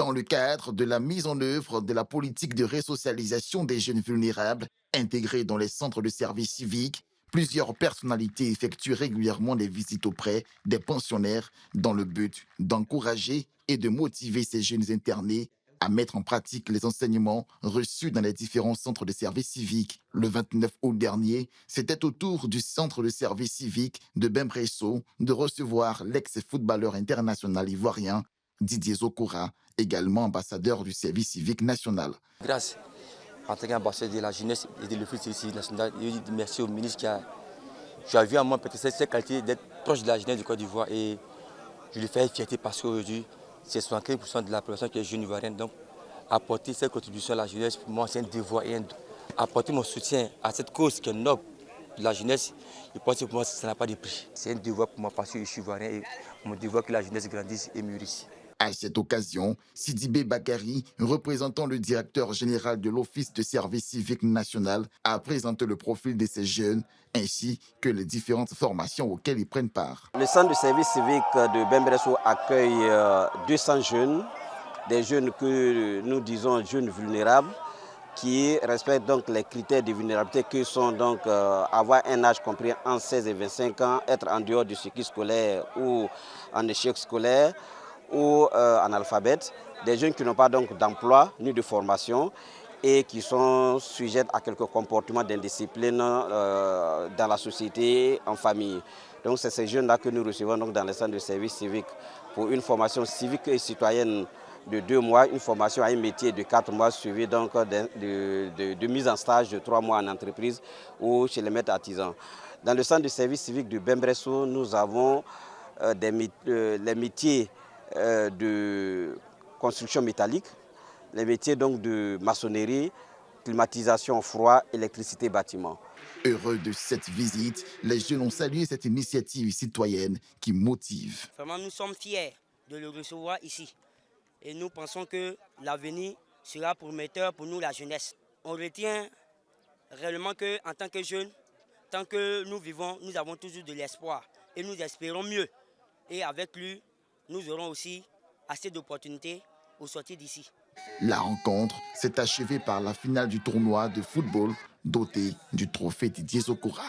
Dans le cadre de la mise en œuvre de la politique de resocialisation des jeunes vulnérables intégrés dans les centres de services civiques, plusieurs personnalités effectuent régulièrement des visites auprès des pensionnaires dans le but d'encourager et de motiver ces jeunes internés à mettre en pratique les enseignements reçus dans les différents centres de services civiques. Le 29 août dernier, c'était au tour du centre de services civiques de Bembresso de recevoir l'ex-footballeur international ivoirien Didier Zokora, également ambassadeur du service civique national. Grâce en tant qu'ambassadeur de la jeunesse et de l'office de service national, je dis merci au ministre qui a vu à moi peut-être cette qualité d'être proche de la jeunesse du Côte d'Ivoire et je lui fais fierté parce qu'aujourd'hui, c'est 75% de la population qui est jeune ivoirienne. Donc, apporter cette contribution à la jeunesse, pour moi, c'est un devoir et apporter mon soutien à cette cause qui est noble de la jeunesse, je pense que pour moi, ça n'a pas de prix. C'est un devoir pour moi parce que je suis ivoirien et mon devoir que la jeunesse grandisse et mûrisse. À cette occasion, Sidibé Bakary, représentant le directeur général de l'Office de service civique national, a présenté le profil de ces jeunes ainsi que les différentes formations auxquelles ils prennent part. Le centre de service civique de Bembresso accueille 200 jeunes, des jeunes que nous disons jeunes vulnérables, qui respectent donc les critères de vulnérabilité que sont donc avoir un âge compris entre 16 et 25 ans, être en dehors du cycle scolaire ou en échec scolaire, ou analphabètes, des jeunes qui n'ont pas donc d'emploi ni de formation et qui sont sujets à quelques comportements d'indiscipline dans la société, en famille. Donc c'est ces jeunes-là que nous recevons donc dans les centres de service civique pour une formation civique et citoyenne de 2 mois, une formation à un métier de 4 mois suivie donc de mise en stage de 3 mois en entreprise ou chez les maîtres artisans. Dans le centre de service civique de Bembresso, nous avons les métiers de construction métallique, les métiers donc de maçonnerie, climatisation froid, électricité, bâtiment. Heureux de cette visite, les jeunes ont salué cette initiative citoyenne qui motive. Vraiment, nous sommes fiers de le recevoir ici et nous pensons que l'avenir sera prometteur pour nous, la jeunesse. On retient réellement qu'en tant que jeunes, tant que nous vivons, nous avons toujours de l'espoir et nous espérons mieux. Et avec lui, nous aurons aussi assez d'opportunités au sortir d'ici. La rencontre s'est achevée par la finale du tournoi de football doté du trophée Didier Zokora.